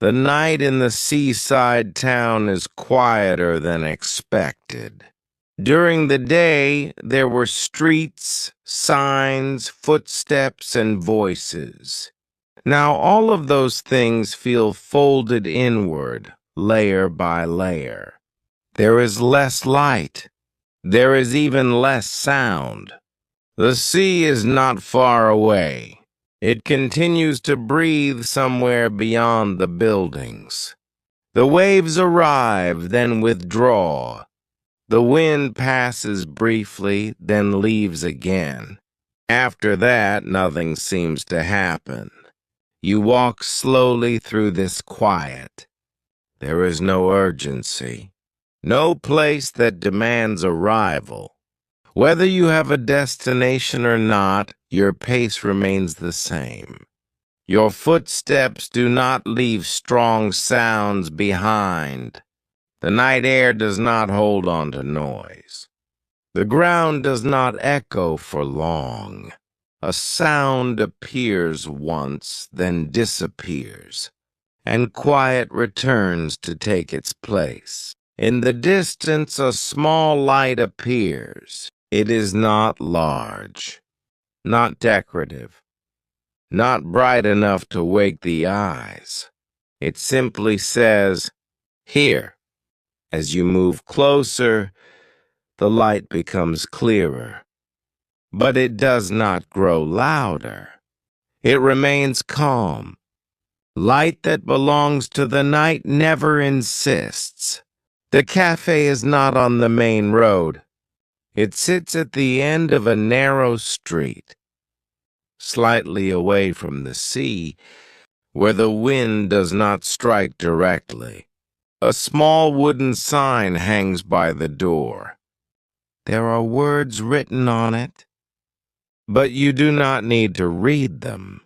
The night in the seaside town is quieter than expected. During the day, there were streets, signs, footsteps, and voices. Now all of those things feel folded inward, layer by layer. There is less light. There is even less sound. The sea is not far away. It continues to breathe somewhere beyond the buildings. The waves arrive, then withdraw. The wind passes briefly, then leaves again. After that, nothing seems to happen. You walk slowly through this quiet. There is no urgency, no place that demands arrival. Whether you have a destination or not, your pace remains the same. Your footsteps do not leave strong sounds behind. The night air does not hold on to noise. The ground does not echo for long. A sound appears once, then disappears, and quiet returns to take its place. In the distance, a small light appears. It is not large, not decorative, not bright enough to wake the eyes. It simply says, "Here." As you move closer, the light becomes clearer. But it does not grow louder. It remains calm. Light that belongs to the night never insists. The cafe is not on the main road. It sits at the end of a narrow street, slightly away from the sea, where the wind does not strike directly. A small wooden sign hangs by the door. There are words written on it, but you do not need to read them.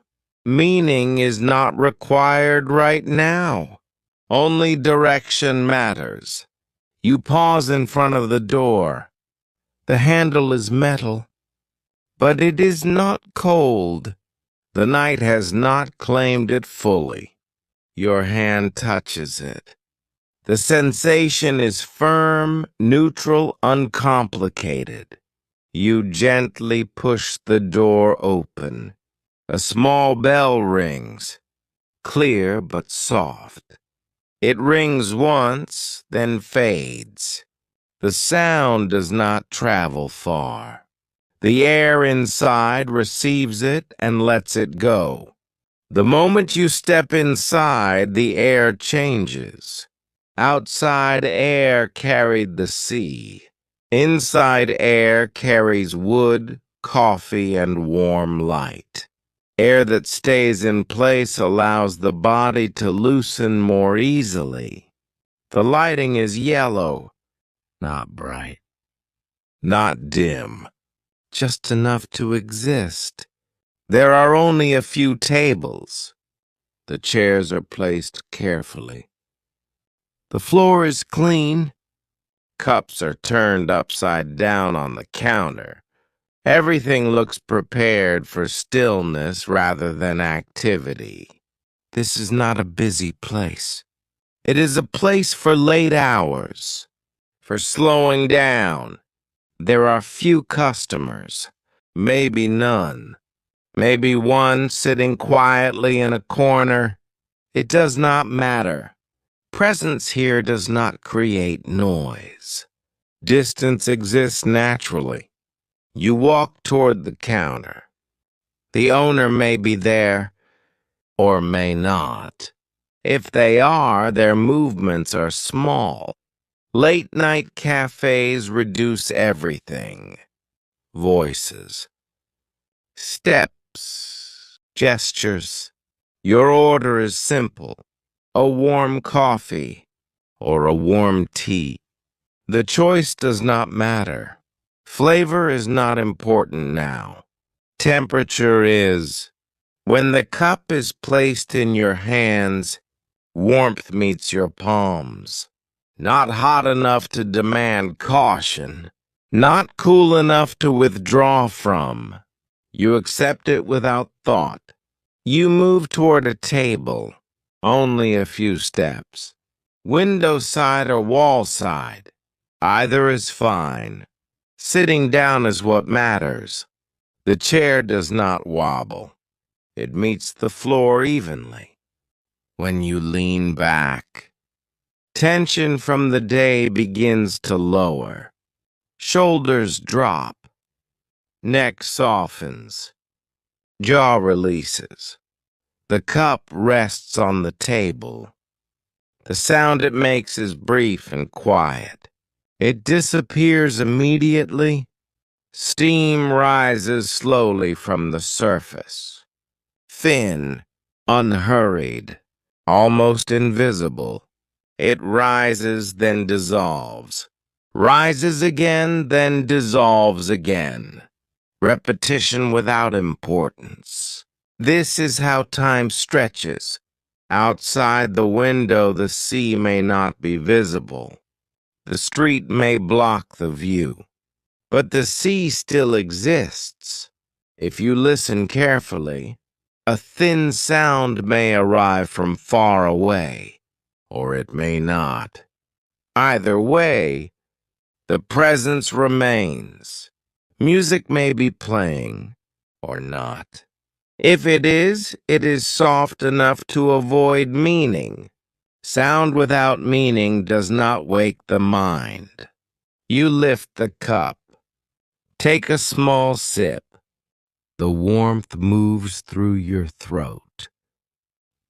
Meaning is not required right now. Only direction matters. You pause in front of the door. The handle is metal, but it is not cold. The night has not claimed it fully. Your hand touches it. The sensation is firm, neutral, uncomplicated. You gently push the door open. A small bell rings, clear but soft. It rings once, then fades. The sound does not travel far. The air inside receives it and lets it go. The moment you step inside, the air changes. Outside air carried the sea. Inside air carries wood, coffee, and warm light. Air that stays in place allows the body to loosen more easily. The lighting is yellow, not bright, not dim, just enough to exist. There are only a few tables. The chairs are placed carefully. The floor is clean. Cups are turned upside down on the counter. Everything looks prepared for stillness rather than activity. This is not a busy place. It is a place for late hours, for slowing down. There are few customers, maybe none. Maybe one sitting quietly in a corner. It does not matter. Presence here does not create noise. Distance exists naturally. You walk toward the counter. The owner may be there, or may not. If they are, their movements are small. Late-night cafes reduce everything. Voices, steps, gestures. Your order is simple. A warm coffee or a warm tea. The choice does not matter. Flavor is not important now. Temperature is. When the cup is placed in your hands, warmth meets your palms. Not hot enough to demand caution. Not cool enough to withdraw from. You accept it without thought. You move toward a table. Only a few steps. Window side or wall side. Either is fine. Sitting down is what matters. The chair does not wobble. It meets the floor evenly. When you lean back, tension from the day begins to lower. Shoulders drop. Neck softens. Jaw releases. The cup rests on the table. The sound it makes is brief and quiet. It disappears immediately. Steam rises slowly from the surface. Thin, unhurried, almost invisible. It rises, then dissolves. Rises again, then dissolves again. Repetition without importance. This is how time stretches. Outside the window, the sea may not be visible. The street may block the view. But the sea still exists. If you listen carefully, a thin sound may arrive from far away, or it may not. Either way, the presence remains. Music may be playing, or not. If it is soft enough to avoid meaning. Sound without meaning does not wake the mind. You lift the cup. Take a small sip. The warmth moves through your throat,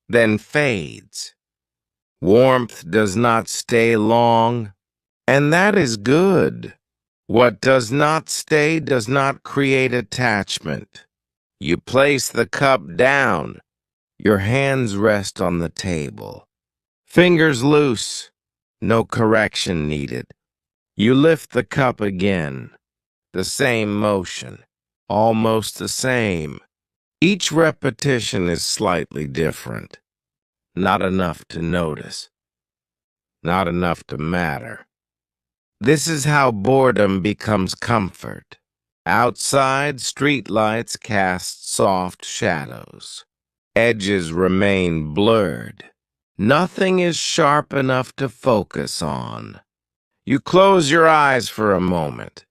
then fades. Warmth does not stay long, and that is good. What does not stay does not create attachment. You place the cup down. Your hands rest on the table. Fingers loose. No correction needed. You lift the cup again. The same motion. Almost the same. Each repetition is slightly different. Not enough to notice. Not enough to matter. This is how boredom becomes comfort. Outside, streetlights cast soft shadows. Edges remain blurred. Nothing is sharp enough to focus on. You close your eyes for a moment.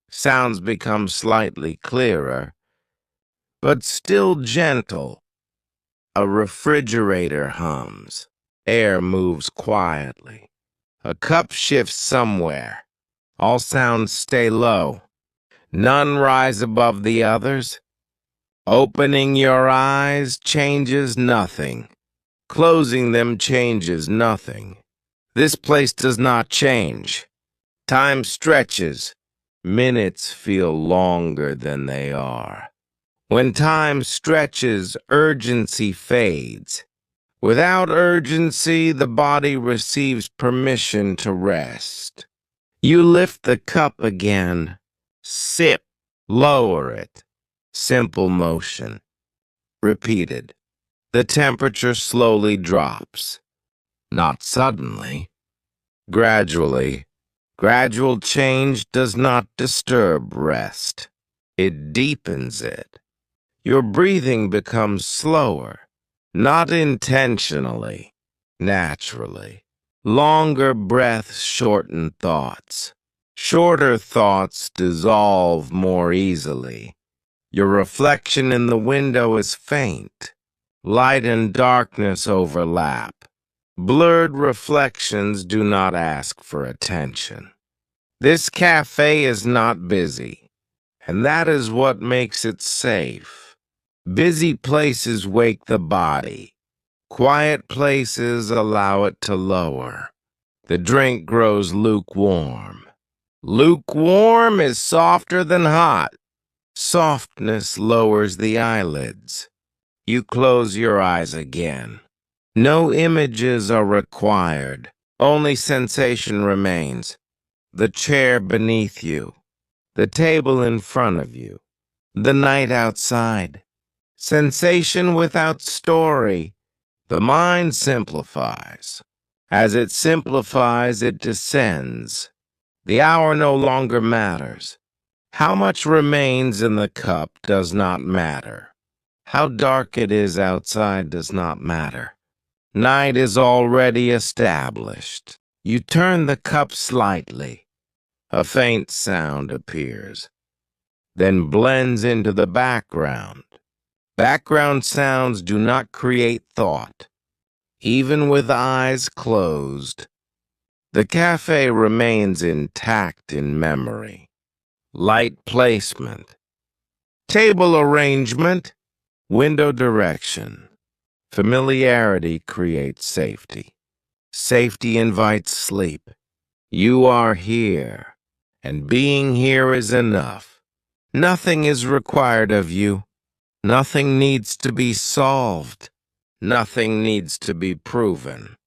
Sounds become slightly clearer, but still gentle. A refrigerator hums. Air moves quietly. A cup shifts somewhere. All sounds stay low. None rise above the others. Opening your eyes changes nothing. Closing them changes nothing. This place does not change. Time stretches. Minutes feel longer than they are. When time stretches, urgency fades. Without urgency, the body receives permission to rest. You lift the cup again. Sip. Lower it. Simple motion. Repeated. The temperature slowly drops. Not suddenly. Gradually. Gradual change does not disturb rest. It deepens it. Your breathing becomes slower, not intentionally, naturally. Longer breaths shorten thoughts. Shorter thoughts dissolve more easily. Your reflection in the window is faint. Light and darkness overlap. Blurred reflections do not ask for attention. This cafe is not busy, and that is what makes it safe. Busy places wake the body. Quiet places allow it to lower. The drink grows lukewarm. Lukewarm is softer than hot. Softness lowers the eyelids. You close your eyes again. No images are required. Only sensation remains. The chair beneath you. The table in front of you. The night outside. Sensation without story. The mind simplifies. As it simplifies, it descends. The hour no longer matters. How much remains in the cup does not matter. How dark it is outside does not matter. Night is already established. You turn the cup slightly. A faint sound appears, then blends into the background. Background sounds do not create thought. Even with eyes closed, the cafe remains intact in memory. Light placement, table arrangement, window direction. Familiarity creates safety. Safety invites sleep. You are here, and being here is enough. Nothing is required of you. Nothing needs to be solved. Nothing needs to be proven.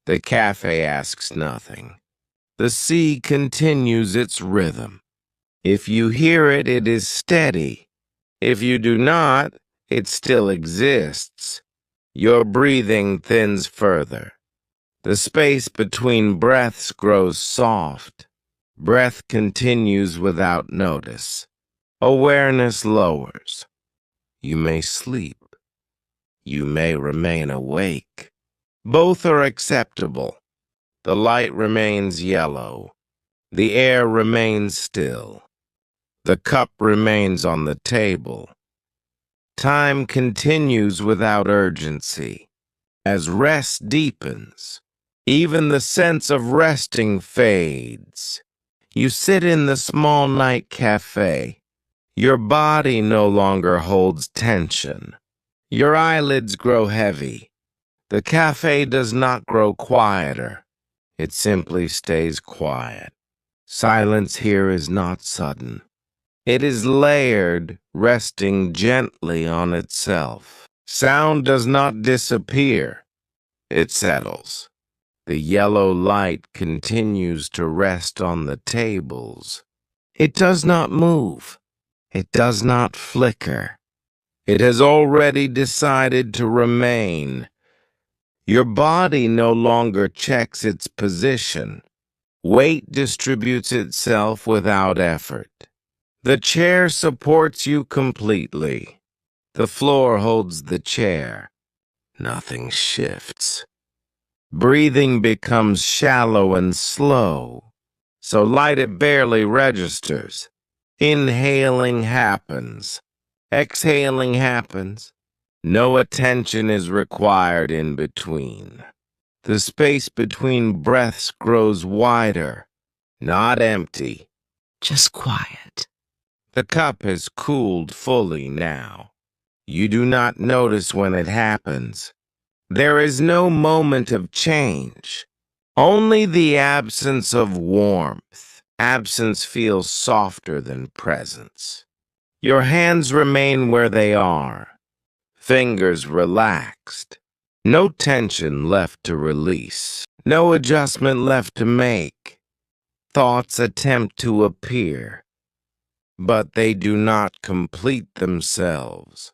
The cafe asks nothing. The sea continues its rhythm. If you hear it, it is steady. If you do not, it still exists. Your breathing thins further. The space between breaths grows soft. Breath continues without notice. Awareness lowers. You may sleep. You may remain awake. Both are acceptable. The light remains yellow. The air remains still. The cup remains on the table. Time continues without urgency. As rest deepens, even the sense of resting fades. You sit in the small night cafe. Your body no longer holds tension. Your eyelids grow heavy. The cafe does not grow quieter. It simply stays quiet. Silence here is not sudden. It is layered, resting gently on itself. Sound does not disappear. It settles. The yellow light continues to rest on the tables. It does not move. It does not flicker. It has already decided to remain. Your body no longer checks its position. Weight distributes itself without effort. The chair supports you completely. The floor holds the chair. Nothing shifts. Breathing becomes shallow and slow, so light it barely registers. Inhaling happens. Exhaling happens. No attention is required in between. The space between breaths grows wider, not empty, just quiet. The cup has cooled fully now. You do not notice when it happens. There is no moment of change, only the absence of warmth. Absence feels softer than presence. Your hands remain where they are, fingers relaxed. No tension left to release, no adjustment left to make. Thoughts attempt to appear, but they do not complete themselves.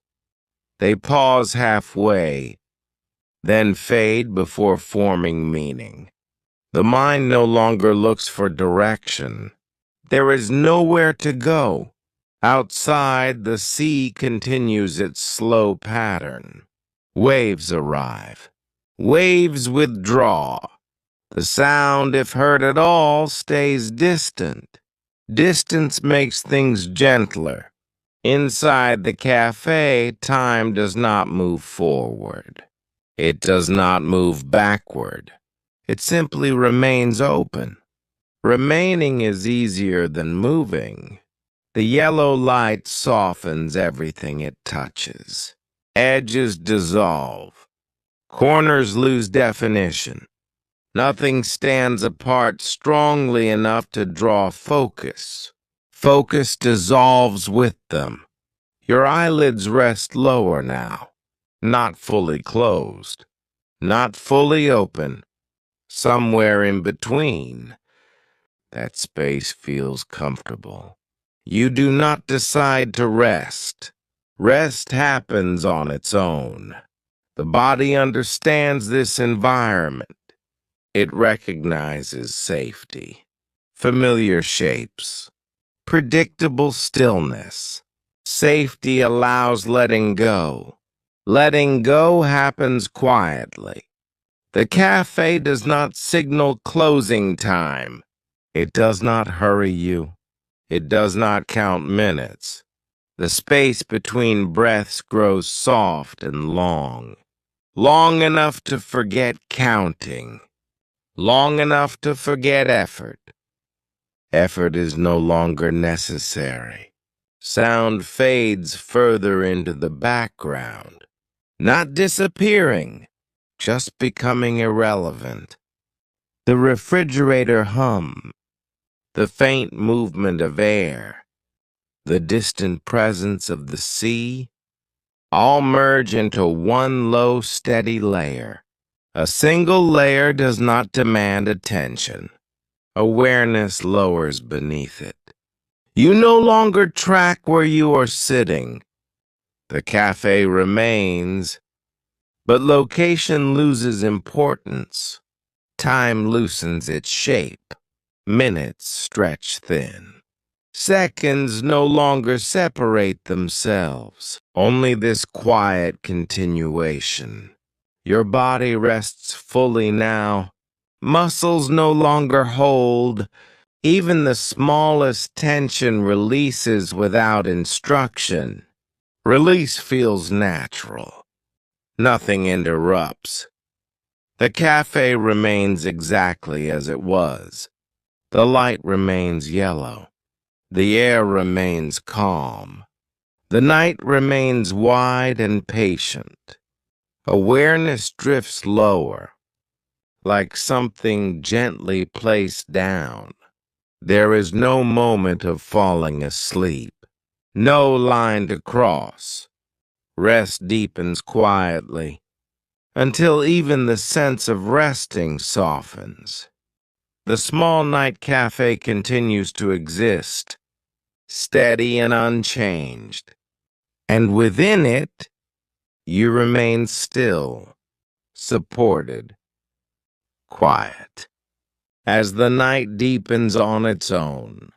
They pause halfway, then fade before forming meaning. The mind no longer looks for direction. There is nowhere to go. Outside, the sea continues its slow pattern. Waves arrive. Waves withdraw. The sound, if heard at all, stays distant. Distance makes things gentler. Inside the cafe, time does not move forward. It does not move backward. It simply remains open. Remaining is easier than moving. The yellow light softens everything it touches. Edges dissolve. Corners lose definition. Nothing stands apart strongly enough to draw focus. Focus dissolves with them. Your eyelids rest lower now, not fully closed, not fully open, somewhere in between. That space feels comfortable. You do not decide to rest. Rest happens on its own. The body understands this environment. It recognizes safety, familiar shapes, predictable stillness. Safety allows letting go. Letting go happens quietly. The cafe does not signal closing time. It does not hurry you. It does not count minutes. The space between breaths grows soft and long. Long enough to forget counting. Long enough to forget effort. Effort is no longer necessary. Sound fades further into the background. Not disappearing, just becoming irrelevant. The refrigerator hum, the faint movement of air, the distant presence of the sea, all merge into one low, steady layer. A single layer does not demand attention. Awareness lowers beneath it. You no longer track where you are sitting. The cafe remains, but location loses importance. Time loosens its shape. Minutes stretch thin. Seconds no longer separate themselves. Only this quiet continuation. Your body rests fully now. Muscles no longer hold. Even the smallest tension releases without instruction. Release feels natural. Nothing interrupts. The cafe remains exactly as it was. The light remains yellow. The air remains calm. The night remains wide and patient. Awareness drifts lower, like something gently placed down. There is no moment of falling asleep, no line to cross. Rest deepens quietly, until even the sense of resting softens. The small night cafe continues to exist, steady and unchanged. And within it, you remain still, supported, quiet. As the night deepens on its own,